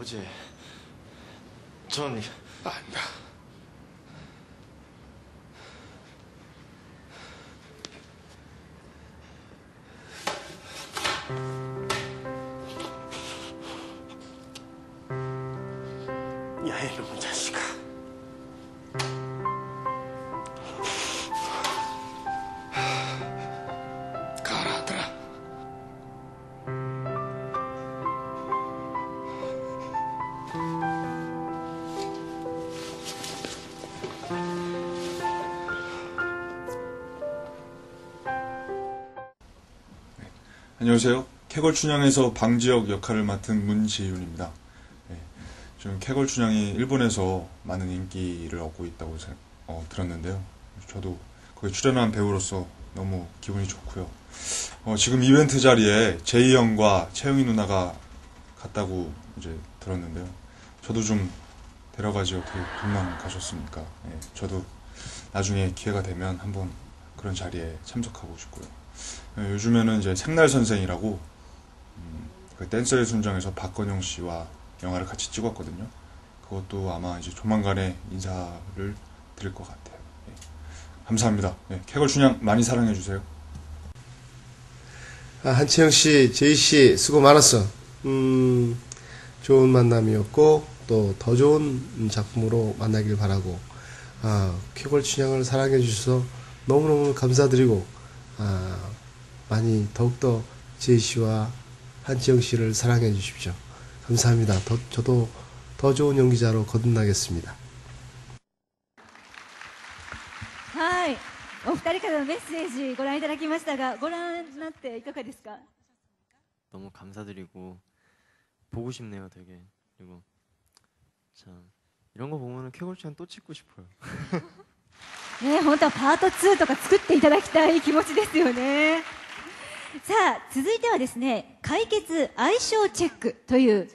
아버지, 전... 안다. 야, 이놈의 자식아. 가라, 아들아. 안녕하세요. 캐걸춘향에서 방지혁 역할을 맡은 문지윤입니다. 지금 캐걸춘향이 일본에서 많은 인기를 얻고 있다고 들었는데요. 저도 거기 출연한 배우로서 너무 기분이 좋고요. 지금 이벤트 자리에 제이 형과 채영이 누나가 갔다고 이제 들었는데요. 저도 좀 데려가지 어떻게 금방 가셨습니까? 저도 나중에 기회가 되면 한번 그런 자리에 참석하고 싶고요. 요즘에는 이제 생날 선생이라고 그 댄서의 순정에서 박건영 씨와 영화를 같이 찍었거든요. 그것도 아마 이제 조만간에 인사를 드릴 것 같아요. 감사합니다. 캐걸춘향 많이 사랑해 주세요. 한채영 씨, 제이 씨 수고 많았어. 좋은 만남이었고 또 더 좋은 작품으로 만나길 바라고, 캐걸춘향을 사랑해 주셔서 너무너무 감사드리고, 많이 더욱더 제이 씨와 한채영 씨를 사랑해 주십시오. 감사합니다. 저도 더 좋은 연기자로 거듭나겠습니다. はい、お二人からのメッセージご覧いただきましたが、ご覧になっていかがですか？ 너무 감사드리고 보고 싶네요, 되게. 그리고 참 이런 거 보면은 캐걸춘향 또 찍고 싶어요. ね、本当はパート2とか作っていただきたい気持ちですよね。さあ、続いてはですね、解決相性チェックという、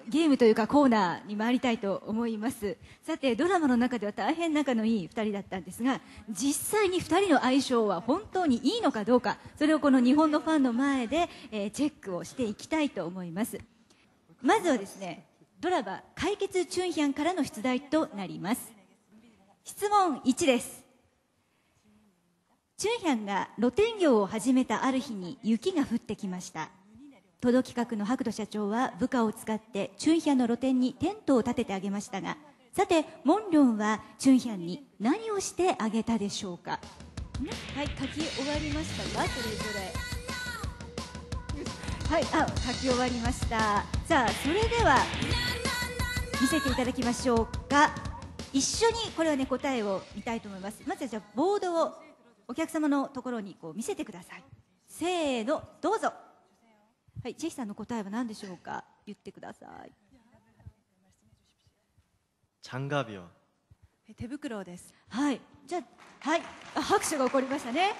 ゲームというかコーナーに参りたいと思います。さて、ドラマの中では大変仲のいい2人だったんですが、実際に2人の相性は本当にいいのかどうか、それをこの日本のファンの前で、チェックをしていきたいと思います。まずはですね、ドラマ解決チュンヒャンからの出題となります。質問1です。チュンヒャンが露天業を始めたある日に雪が降ってきました。トド企画の白土社長は部下を使ってチュンヒャンの露店にテントを立ててあげましたが、さてモンリョンはチュンヒャンに何をしてあげたでしょうか？はい、書き終わりましたが、それぞれ。はい、書き終わりました。さあ、それでは見せていただきましょうか。一緒にこれはね、答えを見たいと思います。まずはじゃあボードをお客様のところにこう見せてください。せーの、どうぞ。はい、チェイさんの答えは何でしょうか。言ってください。장갑이요。手袋です。はい、じゃあ、はい、拍手が起こりましたね。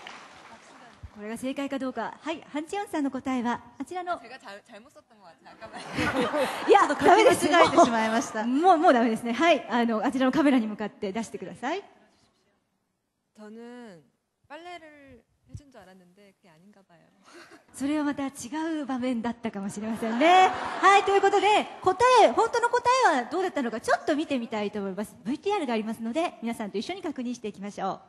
これが正解かどうか。はい、ハンチヨンさんの答えはあちらの。いや、ダメです。間違えてしまいました。もうダメですね。はい、あちらのカメラに向かって出してください。 저는 빨래를 해준 줄 알았는데 그게 아닌가 봐요. それはまた違う場面だったかもしれませんね。はい、ということで本当の答えはどうだったのかちょっと見てみたいと思います。 VTR がありますので皆さんと一緒に確認していきましょう。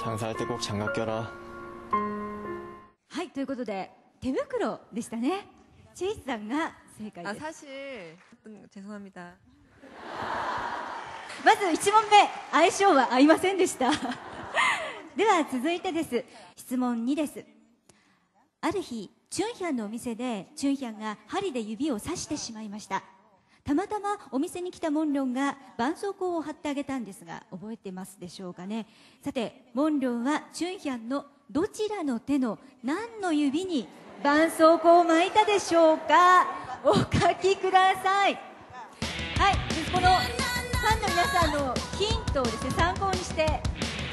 장사할 때 꼭 장갑 껴라. はい、ということで手袋でしたね。チェイスさんが正解です。 사실 죄송합니다. まず1問目、相性は合いませんでした。では続いてです。質問2です。ある日チュンヒャンのお店でチュンヒャンが針で指を刺してしまいました。たまたまお店に来たモンリョンが絆創膏を貼ってあげたんですが、覚えてますでしょうかね。さてモンリョンはチュンヒャンのどちらの手の何の指に絆創膏を巻いたでしょうか。お書きください。はい、このファンの皆さんのヒントをですね、参考にして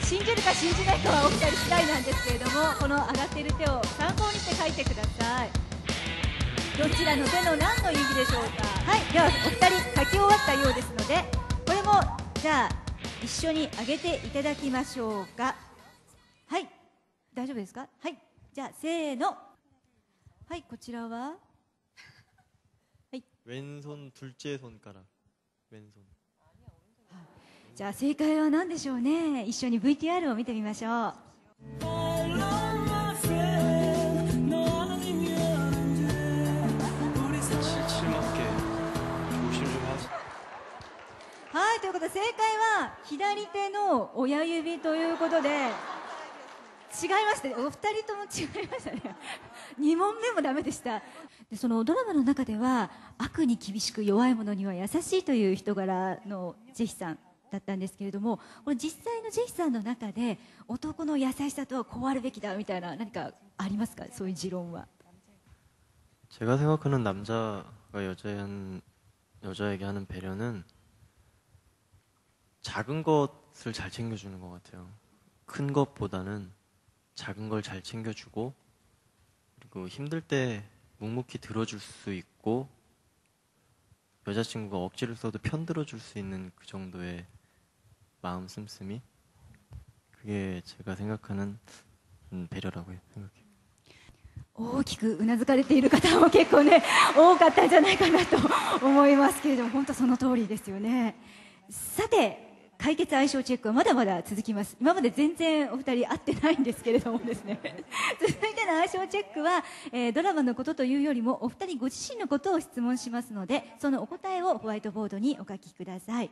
信じるか信じないかはお二人次第なんですけれども、この上がっている手を参考にして書いてください。どちらの手の何の意味でしょうか。はい、ではお二人書き終わったようですので、これもじゃあ一緒に上げていただきましょうか。はい、大丈夫ですか。はい、じゃあせーの。はい、こちらは왼손 둘째 손가락. 왼손. じゃあ正解は何でしょうね。一緒に VTR を見てみましょう。 칠칠맞게 조심 좀 하시. はい、ということで正解は左手の親指ということで違いましたね。お二人とも違いましたね。2問目もダメでした。でそのドラマの中では悪に厳しく弱い者には優しいという人柄のジェヒさんだったんですけれども、この実際のジェヒさんの中で男の優しさとはこうあるべきだみたいな何かありますか。そういう持論は。 제가 생각하는 남자가 여자에게 하는 배려는 작은 것을 잘 챙겨주는 것 같아요. 큰 것보다는 작은 걸 잘 챙겨주고, 그리고 힘들 때 묵묵히 들어줄 수 있고, 여자친구가 억지를 써도 편들어줄 수 있는 그 정도의 마음 씀씀이, 그게 제가 생각하는 배려라고 생각해요. 大きくうなずかれている方も結構ね多かったんじゃないかなと思いますけれども、本当その通りですよね。さて解決相性チェックはまだまだ続きます。今まで全然お二人会ってないんですけれどもですね続いての相性チェックは、ドラマのことというよりもお二人ご自身のことを質問しますので、そのお答えをホワイトボードにお書きください。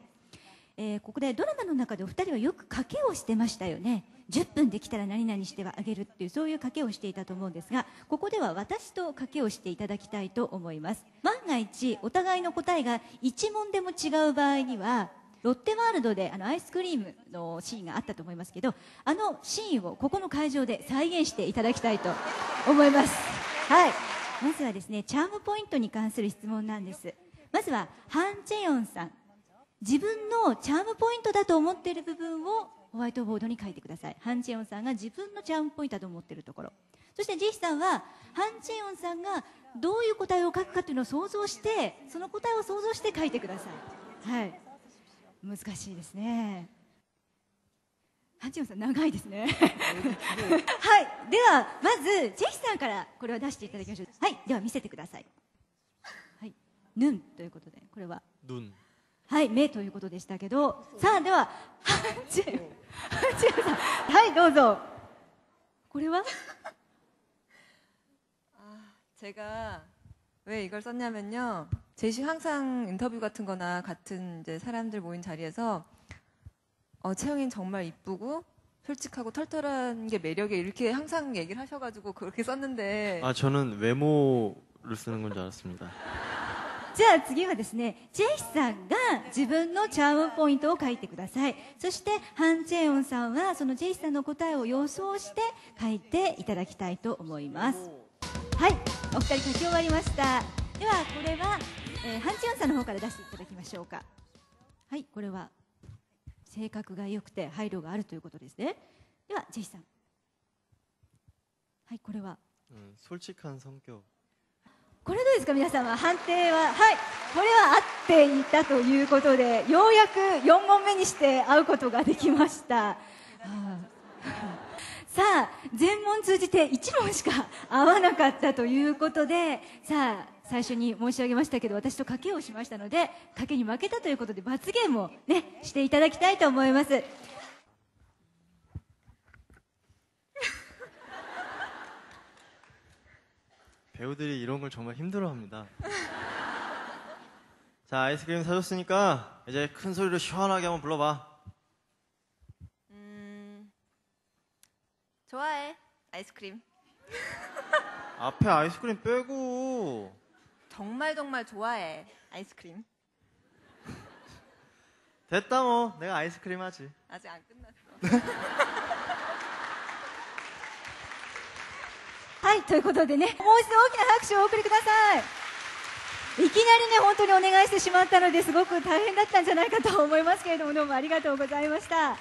ここでドラマの中でお二人はよく賭けをしてましたよね。10分できたら何々してはあげるっていう、そういう賭けをしていたと思うんですが、ここでは私と賭けをしていただきたいと思います。万が一お互いの答えが1問でも違う場合には、ロッテワールドでアイスクリームのシーンがあったと思いますけど、あのシーンをここの会場で再現していただきたいと思います。はい、まずはですね、チャームポイントに関する質問なんです。まずはハン・チェヨンさん、自分のチャームポイントだと思っている部分をホワイトボードに書いてください。ハン・チェヨンさんが自分のチャームポイントだと思っているところ、そしてジェヒさんはハン・チェヨンさんがどういう答えを書くかというのを想像して、その答えを想像して書いてください。はい、難しいですね。ハン・チェヨンさん長いですねはい、ではまずジェヒさんからこれを出していただきましょう。はい、では見せてください。はい、ヌンということで、これは 눈. はい、目ということでしたけど、さあではハンチェヨンさん、はいどうぞ。これは제가 왜 이걸 썼냐면요. 제시 항상 인터뷰 같은 거나 같은 이제 사람들 모인 자리에서 채영이는 정말 이쁘고 솔직하고 털털한 게 매력이야. 이렇게 항상 얘기를 하셔가지고 그렇게 썼는데. 아, 저는 외모를 쓰는 건 줄 알았습니다. じゃあ次はですね、ジェヒさんが自分のチャームポイントを書いてください。そしてハン・チェヨンさんはそのジェヒさんの答えを予想して書いていただきたいと思います。はい、お二人書き終わりました。ではこれは、ハン・チェヨンさんの方から出していただきましょうか。はい、これは性格が良くて配慮があるということですね。ではジェヒさん、はい、これは 솔직한 성격. これどうですか。皆様判定は。はい、これは合っていたということで、ようやく4問目にして会うことができました。さあ全問通じて1問しか合わなかったということで、さあ最初に申し上げましたけど、私と賭けをしましたので、賭けに負けたということで罰ゲームをねしていただきたいと思います。배우들이 이런 걸 정말 힘들어합니다. 자, 아이스크림 사줬으니까 이제 큰 소리로 시원하게 한번 불러봐. 좋아해 아이스크림. 앞에 아이스크림 빼고. 정말 정말 좋아해 아이스크림. 됐다 뭐, 내가 아이스크림 하지. 아직 안 끝났어. はい、ということでね、もう一度大きな拍手をお送りください。いきなりね、本当にお願いしてしまったのですごく大変だったんじゃないかと思いますけれども、どうもありがとうございました。